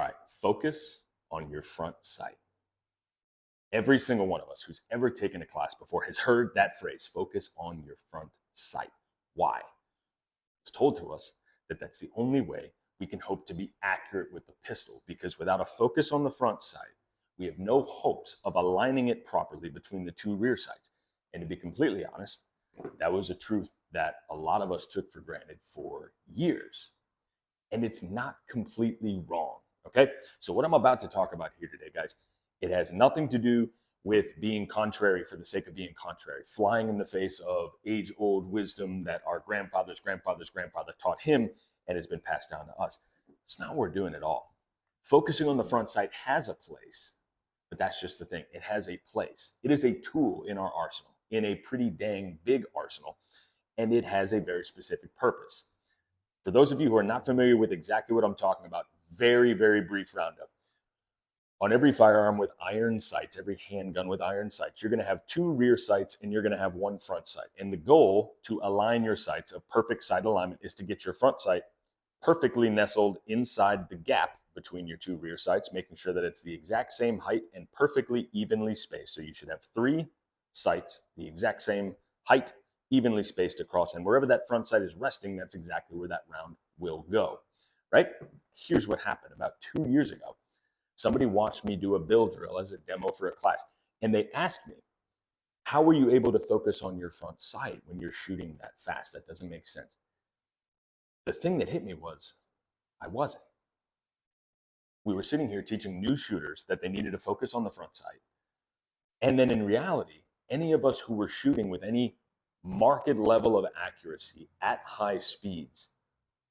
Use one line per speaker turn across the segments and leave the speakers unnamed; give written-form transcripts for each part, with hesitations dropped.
right, focus on your front sight. Every single one of us who's ever taken a class before has heard that phrase, focus on your front sight. Why? It's told to us that that's the only way we can hope to be accurate with the pistol, because without a focus on the front sight, we have no hopes of aligning it properly between the two rear sights. And to be completely honest, that was a truth that a lot of us took for granted for years. And it's not completely wrong, okay? So what I'm about to talk about here today, guys, it has nothing to do with being contrary for the sake of being contrary, flying in the face of age-old wisdom that our grandfather's grandfather taught him and has been passed down to us. It's not what we're doing at all. Focusing on the front sight has a place, but that's just the thing. It has a place. It is a tool in our arsenal, in a pretty dang big arsenal, and it has a very specific purpose. For those of you who are not familiar with exactly what I'm talking about, very, very brief roundup. On every firearm with iron sights, every handgun with iron sights, you're going to have two rear sights and you're going to have one front sight. And the goal to align your sights of perfect sight alignment is to get your front sight perfectly nestled inside the gap between your two rear sights, making sure that it's the exact same height and perfectly evenly spaced. So you should have three sights, the exact same height, evenly spaced across. And wherever that front sight is resting, that's exactly where that round will go, right? Here's what happened about 2 years ago. Somebody watched me do a bill drill as a demo for a class, and they asked me, how were you able to focus on your front sight when you're shooting that fast? That doesn't make sense. The thing that hit me was, I wasn't. We were sitting here teaching new shooters that they needed to focus on the front sight. And then in reality, any of us who were shooting with any marked level of accuracy at high speeds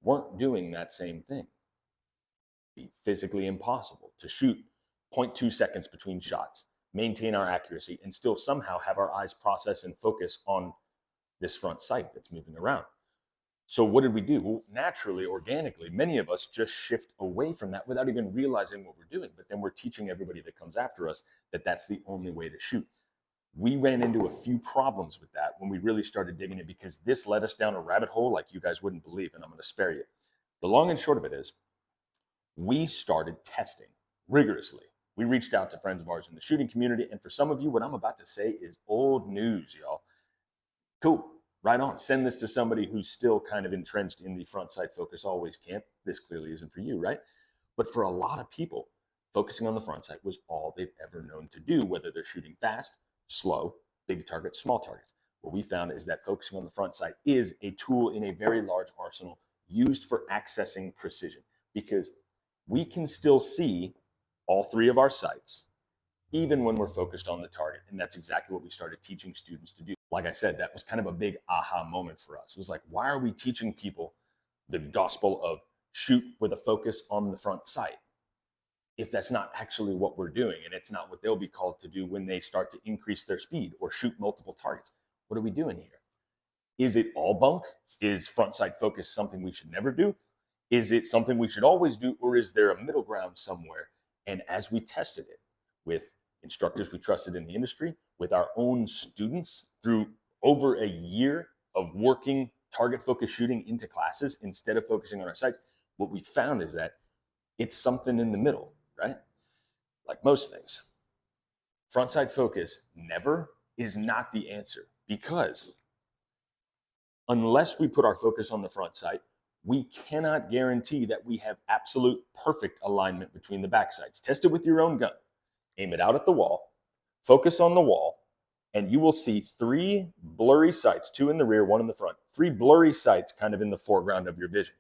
weren't doing that same thing. Be physically impossible to shoot 0.2 seconds between shots, maintain our accuracy, and still somehow have our eyes process and focus on this front sight that's moving around. So what did we do? Well, naturally, organically, many of us just shift away from that without even realizing what we're doing. But then we're teaching everybody that comes after us that that's the only way to shoot. We ran into a few problems with that when we really started digging it, because this led us down a rabbit hole like you guys wouldn't believe, and I'm going to spare you. The long and short of it is, we started testing rigorously. We reached out to friends of ours in the shooting community, and for some of you, what I'm about to say is old news, y'all. Cool, right on. Send this to somebody who's still kind of entrenched in the front sight focus always camp. This clearly isn't for you, right? But for a lot of people, focusing on the front sight was all they've ever known to do, whether they're shooting fast, slow, big targets, small targets. What we found is that focusing on the front sight is a tool in a very large arsenal used for accessing precision, because we can still see all three of our sights, even when we're focused on the target. And that's exactly what we started teaching students to do. Like I said, that was kind of a big aha moment for us. It was like, why are we teaching people the gospel of shoot with a focus on the front sight if that's not actually what we're doing, and it's not what they'll be called to do when they start to increase their speed or shoot multiple targets? What are we doing here? Is it all bunk? Is front sight focus something we should never do? Is it something we should always do, or is there a middle ground somewhere? And as we tested it with instructors we trusted in the industry, with our own students through over a year of working target focused shooting into classes instead of focusing on our sights, what we found is that it's something in the middle, right? Like most things. Front sight focus never is not the answer, because unless we put our focus on the front sight, we cannot guarantee that we have absolute perfect alignment between the back sights. Test it with your own gun. Aim it out at the wall, focus on the wall, and you will see three blurry sights, two in the rear, one in the front, three blurry sights kind of in the foreground of your vision.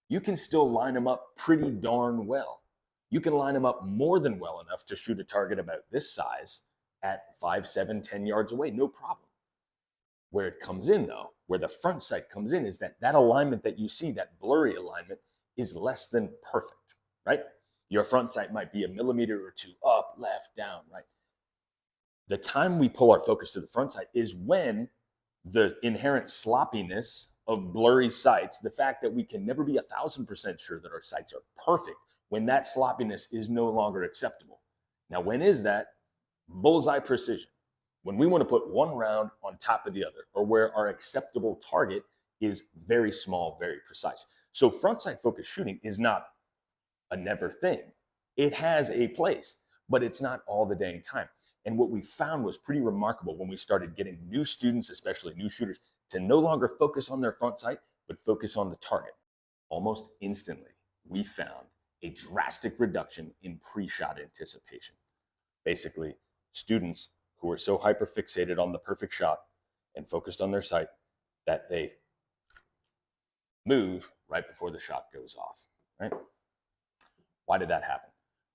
You can still line them up pretty darn well. You can line them up more than well enough to shoot a target about this size at 5, 7, 10 yards away, no problem. Where it comes in, though, where the front sight comes in, is that alignment that you see, that blurry alignment, is less than perfect, right? Your front sight might be a millimeter or two up, left, down, right? The time we pull our focus to the front sight is when the inherent sloppiness of blurry sights, the fact that we can never be 1,000% sure that our sights are perfect, when that sloppiness is no longer acceptable. Now, when is that? Bullseye precision. When we want to put one round on top of the other, or where our acceptable target is very small, very precise. So front sight focused shooting is not a never thing. It has a place, but it's not all the dang time. And what we found was pretty remarkable when we started getting new students, especially new shooters, to no longer focus on their front sight, but focus on the target. Almost instantly, we found a drastic reduction in pre-shot anticipation. Basically, students who were so hyper-fixated on the perfect shot and focused on their sight that they move right before the shot goes off, right? Why did that happen?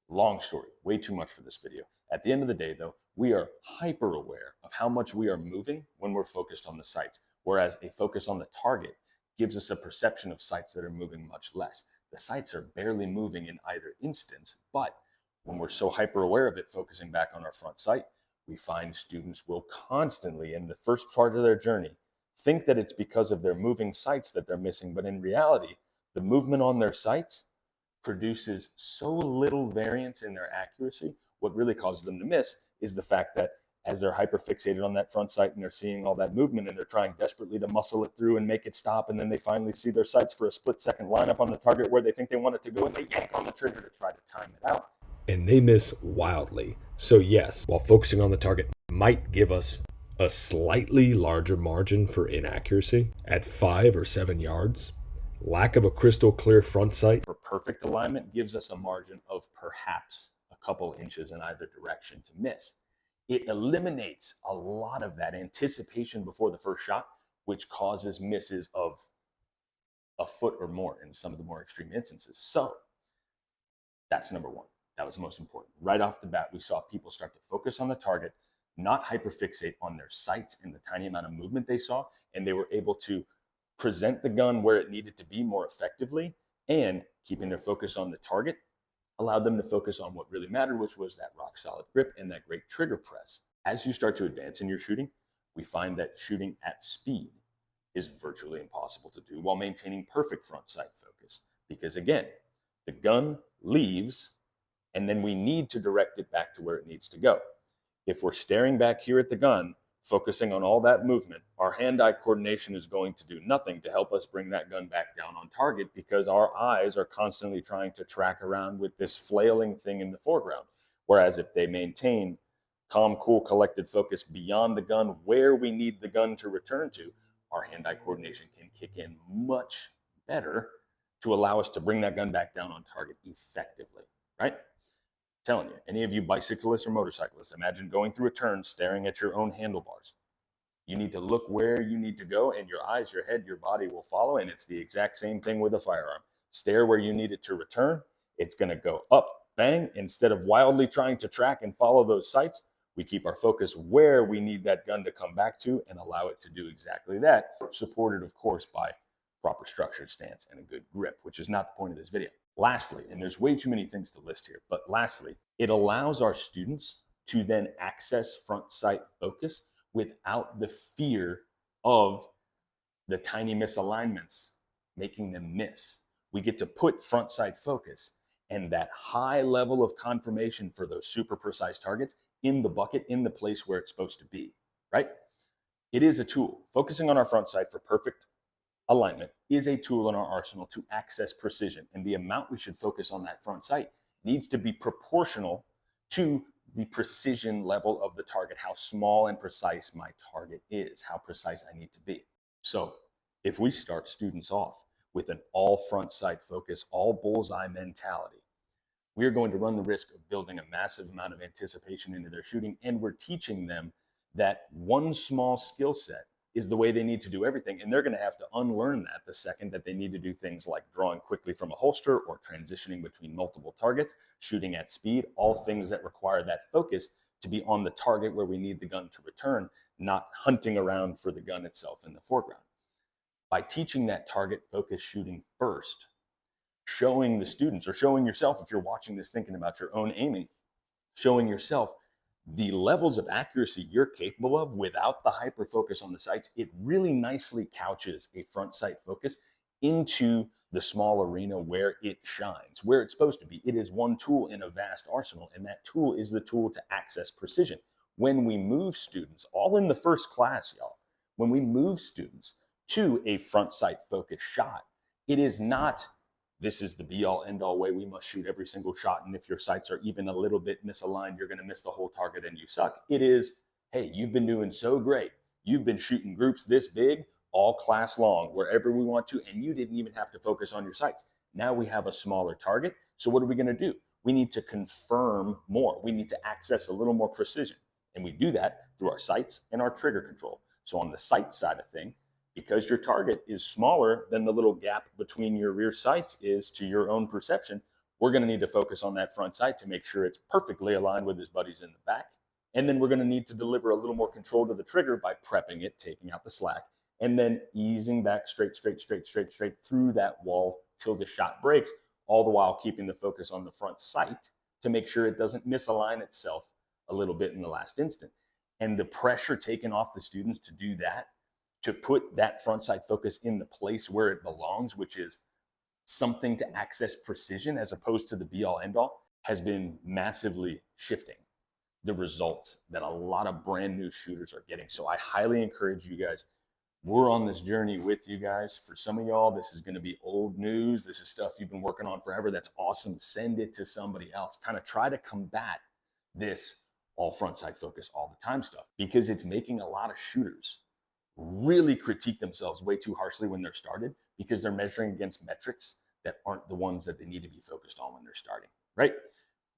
Long story, way too much for this video. At the end of the day, though, we are hyper aware of how much we are moving when we're focused on the sights, whereas a focus on the target gives us a perception of sights that are moving much less. The sights are barely moving in either instance, but when we're so hyper aware of it, focusing back on our front sight, we find students will constantly, in the first part of their journey, think that it's because of their moving sights that they're missing, but in reality, the movement on their sights produces so little variance in their accuracy. What really causes them to miss is the fact that as they're hyperfixated on that front sight and they're seeing all that movement and they're trying desperately to muscle it through and make it stop, and then they finally see their sights for a split second line up on the target where they think they want it to go, and they yank on the trigger to try to time it out.
And they miss wildly. So yes, while focusing on the target might give us a slightly larger margin for inaccuracy at 5 or 7 yards, lack of a crystal clear front sight
for perfect alignment gives us a margin of perhaps a couple inches in either direction to miss. It eliminates a lot of that anticipation before the first shot, which causes misses of a foot or more in some of the more extreme instances. So that's number one. That was the most important. Right off the bat, we saw people start to focus on the target, not hyperfixate on their sights and the tiny amount of movement they saw, and they were able to present the gun where it needed to be more effectively, and keeping their focus on the target allowed them to focus on what really mattered, which was that rock solid grip and that great trigger press. As you start to advance in your shooting, we find that shooting at speed is virtually impossible to do while maintaining perfect front sight focus, because again, the gun leaves and then we need to direct it back to where it needs to go. If we're staring back here at the gun, focusing on all that movement, our hand-eye coordination is going to do nothing to help us bring that gun back down on target, because our eyes are constantly trying to track around with this flailing thing in the foreground. Whereas if they maintain calm, cool, collected focus beyond the gun where we need the gun to return to, our hand-eye coordination can kick in much better to allow us to bring that gun back down on target effectively, right? Telling you, any of you bicyclists or motorcyclists, imagine going through a turn staring at your own handlebars. You need to look where you need to go, and your eyes, your head, your body will follow, and it's the exact same thing with a firearm. Stare where you need it to return. It's going to go up, bang. Instead of wildly trying to track and follow those sights, we keep our focus where we need that gun to come back to and allow it to do exactly that, supported, of course, by proper structured stance and a good grip, which is not the point of this video. Lastly, and there's way too many things to list here, but lastly, it allows our students to then access front sight focus without the fear of the tiny misalignments making them miss. We get to put front sight focus and that high level of confirmation for those super precise targets in the bucket, in the place where it's supposed to be, right? It is a tool. Focusing on our front sight for perfect alignment is a tool in our arsenal to access precision, and the amount we should focus on that front sight needs to be proportional to the precision level of the target, how small and precise my target is, how precise I need to be. So if we start students off with an all front sight focus, all bullseye mentality, we're going to run the risk of building a massive amount of anticipation into their shooting, and we're teaching them that one small skill set is the way they need to do everything, and they're going to have to unlearn that the second that they need to do things like drawing quickly from a holster or transitioning between multiple targets, shooting at speed, all things that require that focus to be on the target where we need the gun to return, not hunting around for the gun itself in the foreground. By teaching that target focus shooting first, showing the students, or showing yourself if you're watching this thinking about your own aiming, showing yourself the levels of accuracy you're capable of without the hyper focus on the sights, it really nicely couches a front sight focus into the small arena where it shines, where it's supposed to be. It is one tool in a vast arsenal, and that tool is the tool to access precision. When we move students, all in the first class, y'all, when we move students to a front sight focus shot, it is not this is the be all end all way we must shoot every single shot. And if your sights are even a little bit misaligned, you're going to miss the whole target and you suck. It is, hey, you've been doing so great. You've been shooting groups this big all class long, wherever we want to, and you didn't even have to focus on your sights. Now we have a smaller target. So what are we going to do? We need to confirm more. We need to access a little more precision. And we do that through our sights and our trigger control. So on the sight side of thing, because your target is smaller than the little gap between your rear sights is to your own perception, we're going to need to focus on that front sight to make sure it's perfectly aligned with his buddies in the back. And then we're going to need to deliver a little more control to the trigger by prepping it, taking out the slack, and then easing back straight through that wall till the shot breaks, all the while keeping the focus on the front sight to make sure it doesn't misalign itself a little bit in the last instant. And the pressure taken off the students to do that, to put that front sight focus in the place where it belongs, which is something to access precision as opposed to the be all end all, has been massively shifting the results that a lot of brand new shooters are getting. So I highly encourage you guys. We're on this journey with you guys. For some of y'all, this is going to be old news. This is stuff you've been working on forever. That's awesome. Send it to somebody else. Kind of try to combat this all front sight focus all the time stuff, because it's making a lot of shooters really critique themselves way too harshly when they're started, because they're measuring against metrics that aren't the ones that they need to be focused on when they're starting, right?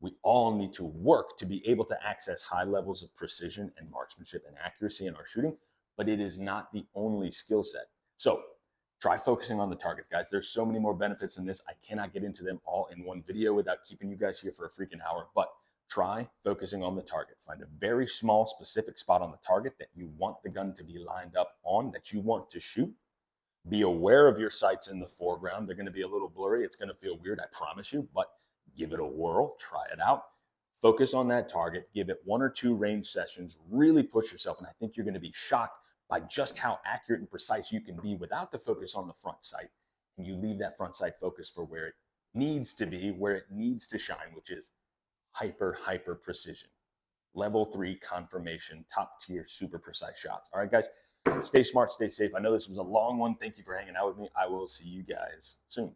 We all need to work to be able to access high levels of precision and marksmanship and accuracy in our shooting, but it is not the only skill set. So try focusing on the target, guys. There's so many more benefits in this. I cannot get into them all in one video without keeping you guys here for a freaking hour, but try focusing on the target. Find a very small, specific spot on the target that you want the gun to be lined up on, that you want to shoot. Be aware of your sights in the foreground. They're going to be a little blurry. It's going to feel weird, I promise you, but give it a whirl. Try it out. Focus on that target. Give it 1 or 2 range sessions. Really push yourself, and I think you're going to be shocked by just how accurate and precise you can be without the focus on the front sight. And you leave that front sight focus for where it needs to be, where it needs to shine, which is hyper precision. Level 3 confirmation, top tier, super precise shots. All right, guys, stay smart, stay safe. I know this was a long one. Thank you for hanging out with me. I will see you guys soon.